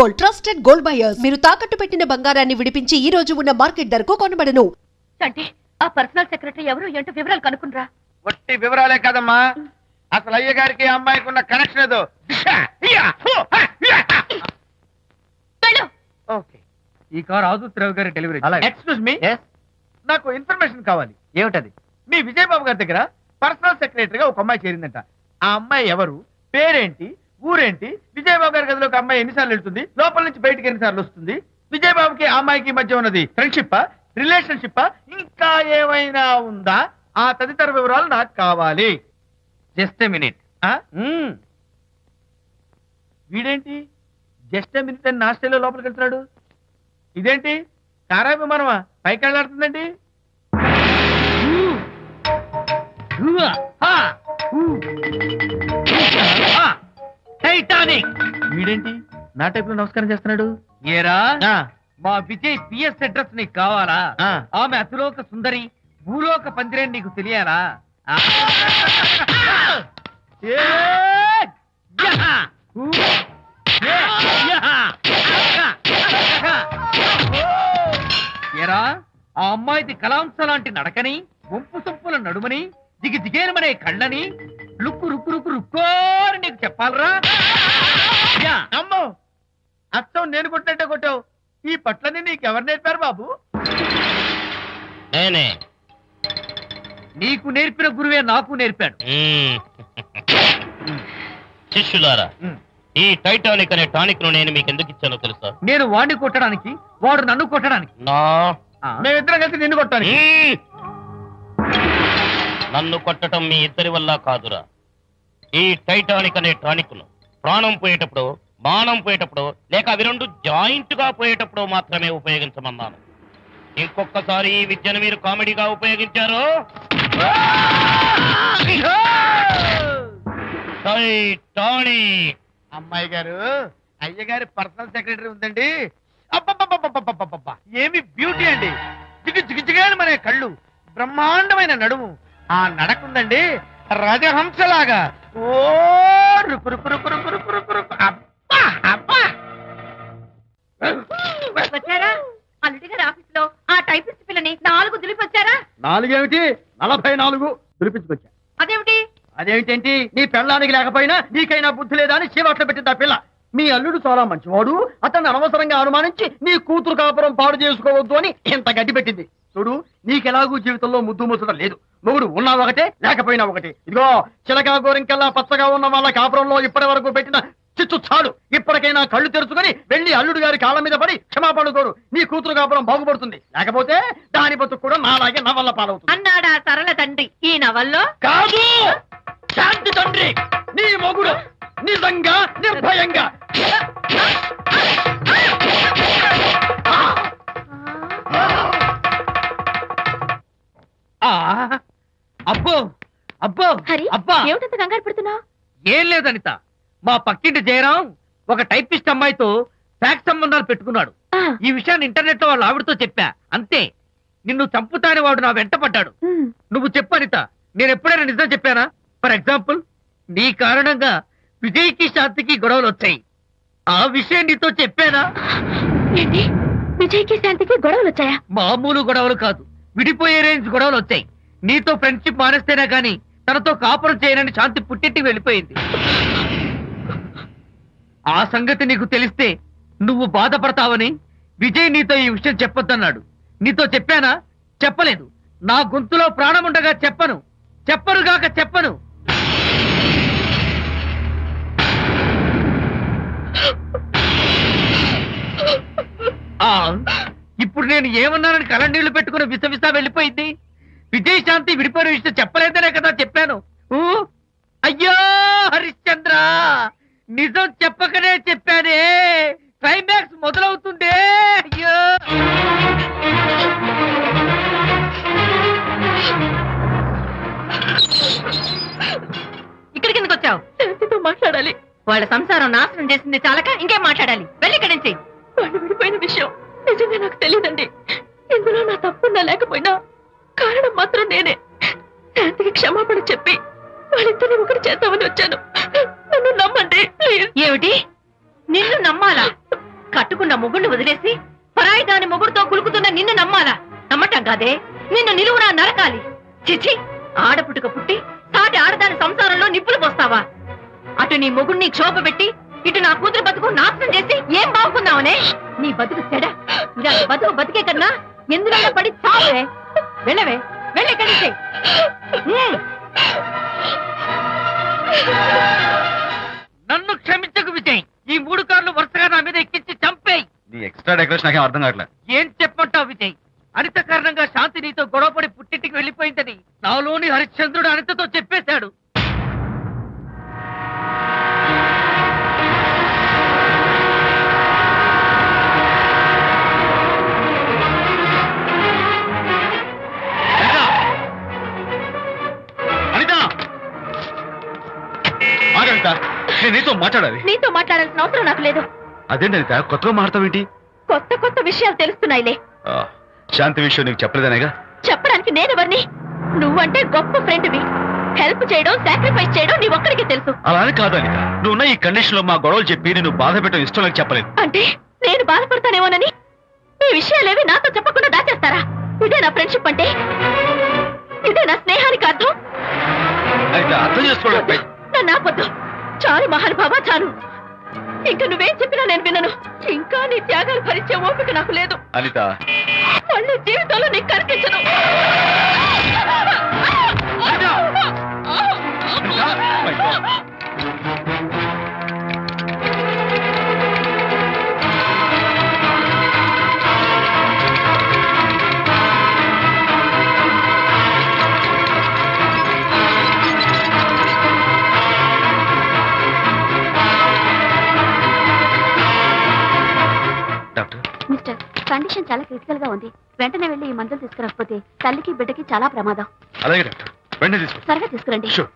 Gold, trusted gold buyers. మీరు తాకట్టు పెట్టిన బంగారాన్ని విడిపించి ఈ రోజు ఉన్న మార్కెట్ ధరకు కొనబడను. అంటే ఆ పర్సనల్ సెక్రటరీ ఎవరు ఏంటో వివరాలు కనుక్కునరా. వట్టి వివరాలే కదమ్మా, అసలు అయ్య గారికి అమ్మాయికి ఉన్న కనెక్షన్ ఏదో. ఓకే, ఈ కార్ ఆదుత్రావు గారి డెలివరీ. ఎక్స్క్యూజ్ మీ, నాకు ఇన్ఫర్మేషన్ కావాలి. ఏమిటది? మీ విజయబాబు గారి దగ్గర పర్సనల్ సెక్రటరీగా ఒక అమ్మాయి చేరిందంట. ఆ అమ్మాయి ఎవరు, పేరేంటి, ఊరేంటి, విజయబాబు గారి గదిలోకి అమ్మాయి ఎన్నిసార్లు వెళ్తుంది, లోపల నుంచి బయటికి ఎన్నిసార్లు వస్తుంది, విజయబాబుకి ఆ అమ్మాయికి మధ్య ఉన్నది ఫ్రెండ్షిప్, రిలేషన్షిప్, ఇంకా ఏమైనా ఉందా? ఆ తదితర వివరాలు నాకు కావాలి. Just minute. వీడేంటి జస్ట్ మినిట్ అని నాస్టేలో లోపలికి వెళ్తున్నాడు? ఇదేంటి కారా విమానమా పైకి వెళ్ళాడుతుందండి? టైటానిక్. వీడేంటి నా టైప్ లో నమస్కారం చేస్తున్నాడు? ఏరా, ఆ, మా విజయ్ పిఎస్ అడ్రస్ నీకు కావాలా? ఆ. ఆమె అతిలోక సుందరి, భూలోక పందిరేని నీకు తెలియాలా? ఏ, యహా! యహా! ఏరా, ఆ అమ్మాయిది కలాంస లాంటి నడకని, వంపు సొంపుల నడుమని, దిగి దిగేనమనే కళ్ళని, లుక్కు రుక్కు రుక్కు రుక్కోని నీకు చెప్పాలరా? యా! అమ్మో, అచ్చం నేను కొట్టినట్టే కొట్టావు. ఈ పట్లని నీకెవరు నేర్పారు బాబు? నేనే. నీకు నేర్పిన గురువే నాకు నేర్పాడు. శిష్యులారా, ఈ టైటానిక్ అనే టానిక్ ను నేను మీకు ఎందుకు ఇచ్చానో తెలుసా? నేను వాడిని కొట్టడానికి, వాడు నన్ను కొట్టడానికి. నా మేమిద్దరం కలిసి నిన్ను కొట్టాను. మ్మ్. నన్ను కొట్టడం మీ ఇద్దరి వల్ల కాదురా. ఈ టైటానిక్ అనే టానిక్ ను ప్రాణం పోయేటప్పుడు, మానం పోయేటప్పుడు, లేక అవి రెండు జాయింట్ గా పోయేటప్పుడు మాత్రమే ఉపయోగించమన్నాను. ఇంకొకసారి ఈ విద్యను మీరు కామెడీగా ఉపయోగించారు, టైటానిక్. అమ్మాయి గారు, అయ్యగారి పర్సనల్ సెక్రటరీ ఉందండి. అబ్బబ్బబ్బబ్బబ్బబ్బబ్బబ్బా, ఏమి బ్యూటీ అండి! జిగి జిగి జిగాని మనే కళ్ళు, బ్రహ్మాండమైన నడుము, ఆ నడకుందండి రజహంసలాగా. ఓ రుకు రుకు రుకు రుకు రుకు రుకు రుకు. అబ్బా అబ్బా! వచ్చారా? అల్లుడి గారి ఆఫీస్ లో ఆ టైపిస్ట్ పిల్లని 4 దులిపి వచ్చారా? 4 ఏమిటి, 44 పిలిపించుకొచ్చా. అదేమిటి? అదేమిటేంటి, నీ పెళ్ళానికి లేకపోయినా నీకైనా బుద్ధి లేదా అని చీవాట్లు పెట్టింది ఆ పిల్ల. మీ అల్లుడు చాలా మంచివాడు, అతన్ని అనవసరంగా అనుమానించి నీ కూతురు కాపురం పాడు చేసుకోవద్దు అని ఇంత గడ్డి పెట్టింది. చూడు, నీకెలాగూ జీవితంలో ముద్దు ముచ్చట లేదు. మొగుడు ఉన్నా ఒకటే, లేకపోయినా ఒకటే. ఇదిగో, చిలకా గోరింకల్లా పచ్చగా ఉన్న వాళ్ళ కాపురంలో ఇప్పటి వరకు పెట్టిన చిచ్చు చాలు. ఇప్పటికైనా కళ్ళు తెరుచుకొని వెళ్లి అల్లుడు గారి కాళ్ళ మీద పడి క్షమాపణ కోరు. నీ కూతురు కాపురం బాగుపడుతుంది. లేకపోతే దాని బతుకు కూడా నాలాగే నవల్ల పాలవుతుంది అన్నాడా సరళ తండ్రి ఈ నవల్లో? కాదు, శాంతి తండ్రి, నీ మొగుడు నిజంగా నిర్భయంగా. అబ్బో అబ్బో హరి, అబ్బా, ఏమిటంత కంగారు పడుతున్నావు? ఏం లేదనిత, మా పక్కింటి జయరాం ఒక టైపిస్ట్ అమ్మాయితో ఫ్యాక్స్ సంబంధాలు పెట్టుకున్నాడు. ఈ విషయాన్ని ఇంటర్నెట్ లో వాళ్ళ ఆవిడతో చెప్పా, అంతే. నిన్ను చంపుతాని వాడు నా వెంట పడ్డాడు. నువ్వు చెప్పు అనిత, నేను ఎప్పుడైనా నిజం చెప్పానా? ఫర్ ఎగ్జాంపుల్, నీ కారణంగా విజయ్కి శాంతికి గొడవలు వచ్చాయి. ఆ విషయం నీతో చెప్పానా? ఏంటి, విజయ్కి శాంతికి గొడవలు వచ్చాయా? మామూలు గొడవలు కాదు, విడిపోయే రేంజ్ గొడవలు వచ్చాయి. నీతో ఫ్రెండ్షిప్ మానేస్తేనే గాని తనతో కాపురం చేయనని శాంతి పుట్టింటికి వెళ్ళిపోయింది. ఆ సంగతి నీకు తెలిస్తే నువ్వు బాధపడతావని విజయ్ నీతో ఈ విషయం చెప్పొద్దన్నాడు. నీతో చెప్పానా? చెప్పలేదు. నా గొంతులో ప్రాణముండగా చెప్పను, చెప్పనుగాక చెప్పను. ఇప్పుడు నేను ఏమన్నానని కళ్ళనీళ్లు పెట్టుకుని విసవిసా వెళ్ళిపోయింది. విజయ్ శాంతి విడిపోయిన విషయం చెప్పలేదనే కదా చెప్పాను. అయ్యో హరిశ్చంద్ర, నిజం చెప్పకనే చెప్పానే, క్లైమాక్స్ మొదలవుతుందే. అయ్యో, ఇక్కడికి ఎందుకు వచ్చావు? శాంతితో మాట్లాడాలి. వాళ్ళ సంసారం నాశనం చేసింది చాలక ఇంకేం మాట్లాడాలి? వెళ్ళి ఇక్కడి నుంచి. వాళ్ళు విడిపోయిన విషయం నిజంగా నాకు తెలియదండి. ఇందులో నా తప్పున్నా లేకపోయినా కారణం మాత్రం నేనే. శాంతికి క్షమాపణ చెప్పి వాళ్ళిద్దరిని ఒకటి చేద్దామని వచ్చాను. నన్ను నమ్మండి ప్లీజ్. ఏమిటి, నిన్ను నమ్మాలా? మొగుడిని వదిలేసి పరాయి దాని మొగుడుతో కులుకుతున్న నిన్ను నమ్మాలా? నమ్మటం కాదే, నిన్ను నిలువునా నరకాలి. చిచి, ఆడపుట్టుక పుట్టి సాటి ఆడదాని సంసారంలో నిప్పులు పోస్తావా? అటు నీ మొగుడిని క్షోభ పెట్టి ఇటు నా కూతురు బతుకు నాశనం చేసి ఏం బాగున్నావనే? నీ బతుకు చెడ. ఇలాంటి బతుకు బతికే కన్నా ఎందులో పడి చావే. వెళ్ళవే, వెళ్ళెక్కడి. నన్ను క్షమించకు విజయ్. ఈ 3 కార్లు వరుసగా నా మీద ఎక్కించి చంపేయి. నీ ఎక్స్ట్రా డెకరేషన్ నాకేం అర్థం కావట్లేదు. ఏం చెప్పంటావు విజయ్? అనిత కారణంగా శాంతి నీతో గొడవపడి పుట్టింటికి వెళ్ళిపోయిందని నాలోని హరిశ్చంద్రుడు అనితతో చెప్పేశాడు. నేను నీతో మాట్లాడాలి. నీతో మాట్లాడాల్సిన అవసరం నాకు లేదు. అదేంటి అనిత, కొత్తగా మాట్లాడతావేంటి? కొత్త కొత్త విషయాలు తెలుస్తున్నాయిలే. శాంతి విషయం నీకు చెప్పలేదనేగా? చెప్పడానికి నేనెవరిని? నువ్వంటే గొప్ప ఫ్రెండ్వి. హెల్ప్ చేయడం, సాక్రిఫైస్ చేయడం నీ ఒక్కడికి తెలుసు. అలానే కాదు అనిత, నువ్వున్న ఈ కండిషన్ లో మా గొడవలు చెప్పి నేను బాధ పెట్టడం ఇష్టం నాకు చెప్పలేదు. అంటే నేను బాధపడతానేమోనని ఈ విషయాలేవి నాతో చెప్పకుండా దాచేస్తారా? ఇదే నా ఫ్రెండ్షిప్ అంటే? ఇదే నా స్నేహానికి అర్థం? అనిత, అర్థం చేసుకోవడం. నన్ను ఆపొద్దు. చాలు మహానుభావా, చాలు. ఇంకా నువ్వేం చెప్పినా నేను వినను. ఇంకా నీ త్యాగాలు భరించే ఓపిక నాకు లేదు. అనిత, మళ్ళీ జీవితంలో నీకు కనిపించను. డాక్టర్, మిస్టర్, కండిషన్ చాలా క్రిటికల్ గా ఉంది. వెంటనే వెళ్ళి ఈ మందులు తీసుకురాకపోతే తల్లికి బిడ్డకి చాలా ప్రమాదం. అలాగే డాక్టర్, వెంటనే తీసుకో. త్వరగా తీసుకురండి. Sure.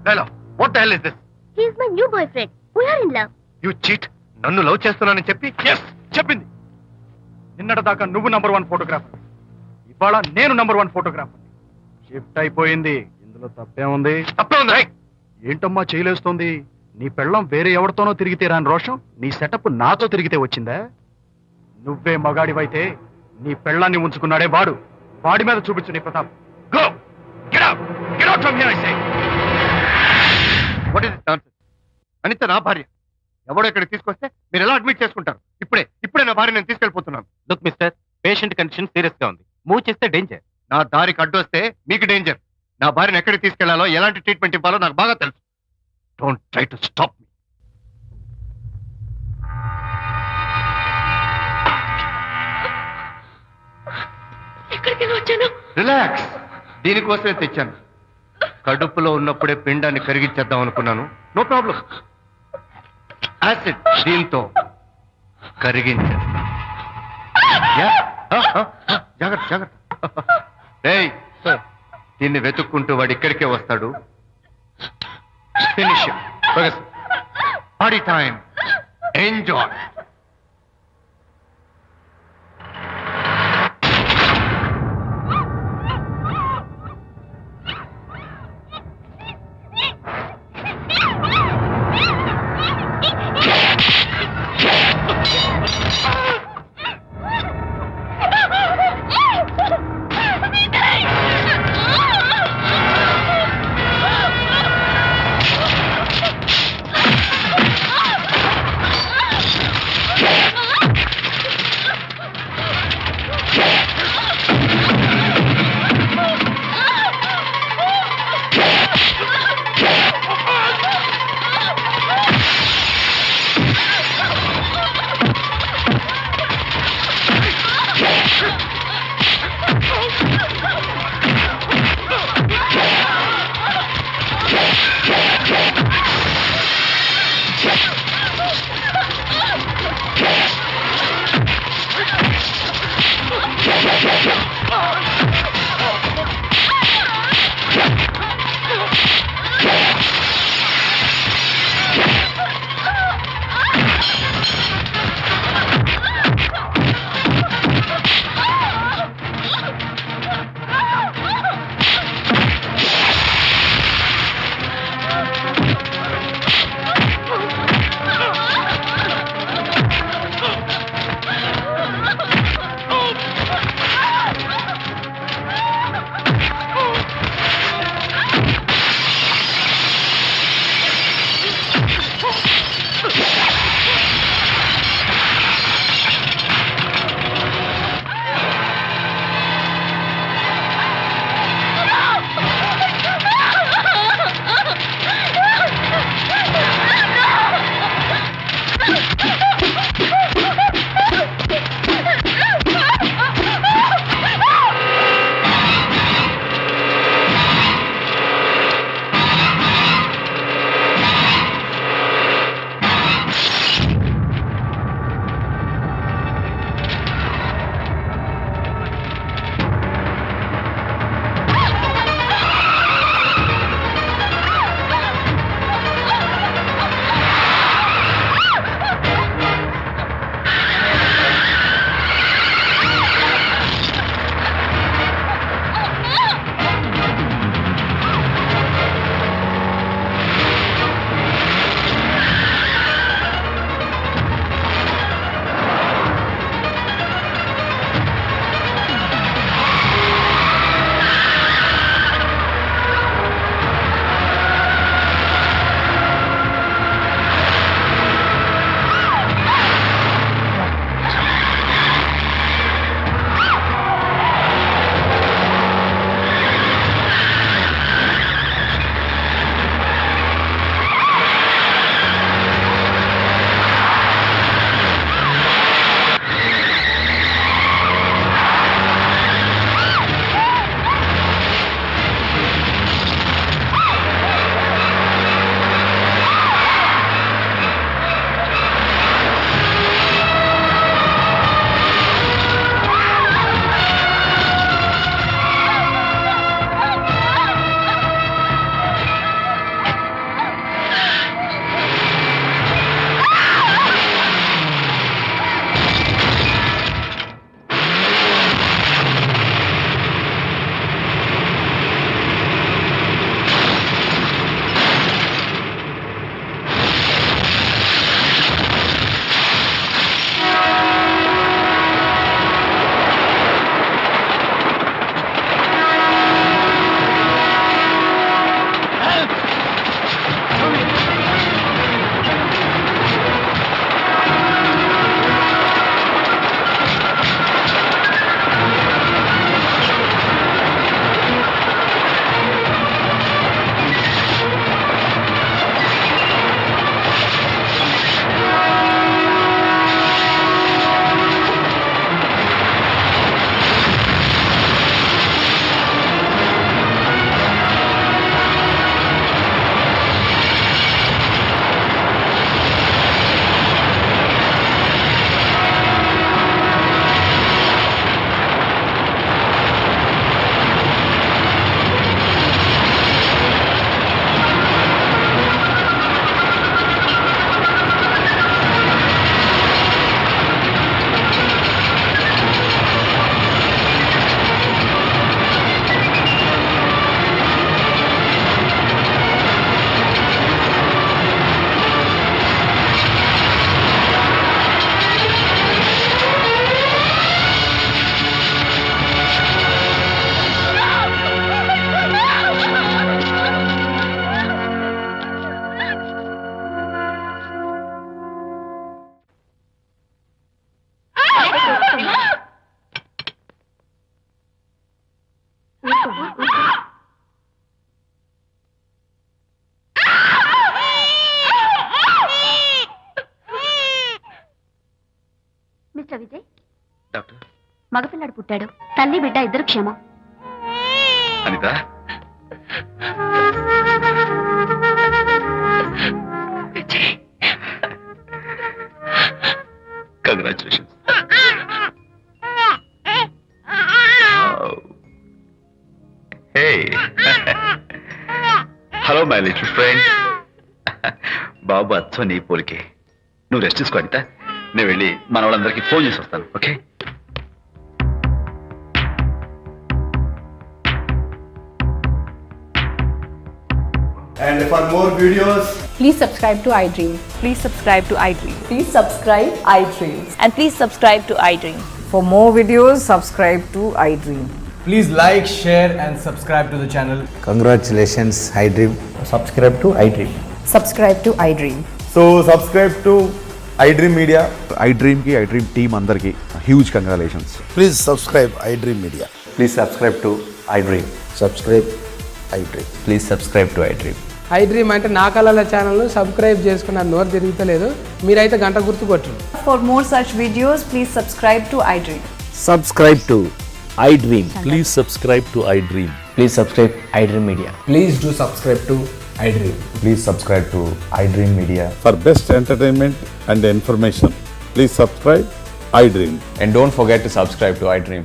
Hello, what the hell is this? He is my new boy friend. We are in love. You cheat. నన్ను లవ్ చేస్తున్నానని చెప్పి చెప్పింది. నిన్నటిదాకా నువ్వు నంబర్ 1 ఫోటోగ్రాఫర్, ఇవాళ నేను నంబర్ 1 ఫోటోగ్రాఫర్. షిఫ్ట్ అయిపోయింది. ఇందులో తప్పే ఉంది? తప్పే ఉంది. ఏంటమ్మా చేయలేస్తోంది? నీ పెళ్ళం వేరే ఎవరితోనో తిరిగితే రాని రోషం నీ సెటప్ నాతో తిరిగితే వచ్చిందా? నువ్వే మగాడివైతే నీ పెళ్ళాన్ని ఉంచుకున్నాడే వాడు. వాడి మీద చూపించు నీ ప్రతాప్. Go, get out, get out from here I say. What is this nonsense? Anitha నా భార్య. ఎవడో ఇక్కడికి తీసుకొస్తే మీరు ఎలా అడ్మిట్ చేసుకుంటారు? ఇప్పుడే నా భార్య నేను తీసుకెళ్ళిపోతున్నాను. Look mister, patient condition serious గా ఉంది. మూవ్ చేస్తే డేంజర్. నా దారికి అడ్డు వస్తే మీకు డేంజర్. నా భార్యను ఎక్కడికి తీసుకెళ్లాలో, ఎలాంటి ట్రీట్మెంట్ ఇవ్వాలో నాకు బాగా తెలుసు. Don't try to stop me. ఎక్కడికి వచ్చాను? రిలాక్స్. దీనికోసమే తెచ్చాను. కడుపులో ఉన్నప్పుడే పిండాన్ని కరిగించేద్దాం అనుకున్నాను. No problem. యాసిడ్ దీంతో కరిగించేస్తా. జాగ్రత్త జాగ్రత్త. ఏయ్, దీన్ని వెతుక్కుంటూ వాడు ఇక్కడికే వస్తాడు. Finish party time. Enjoy. Mister Vijay, doctor మగపిల్లాడు పుట్టాడు. తల్లి బిడ్డ ఇద్దరు క్షేమం. Anita, congratulations. Hey, hello my little friend. బాబు అచ్చం నీ పోలికే. నువ్వు రెస్ట్ తీసుకో అనిత, నేను వెళ్ళి మన వాళ్ళందరికీ ఫోన్ చేసి వస్తాను. Okay? And for more videos, Please subscribe to iDream. Please subscribe to iDream. Please subscribe iDream. And please subscribe to iDream. For more videos, subscribe to iDream. please like, share, and subscribe to the channel. Congratulations, iDream. Subscribe to iDream. Subscribe to iDream. So, subscribe to iDream Media. iDream ki iDream team andarki huge congratulations. Please subscribe iDream Media. Please subscribe to iDream. Subscribe iDream. Please subscribe to iDream. iDream అంటే నా కళల channel subscribe చేసుకున్న నోరు తిరుగుతలేదు. మీరైతే గంట గుర్తు కొట్టండి. For more such videos, please subscribe to iDream. Subscribe to iDream. Please subscribe to iDream. Please subscribe iDream Media. Please do subscribe to iDream. Please subscribe to iDream Media. For best entertainment and information, please subscribe iDream. And don't forget to subscribe to iDream.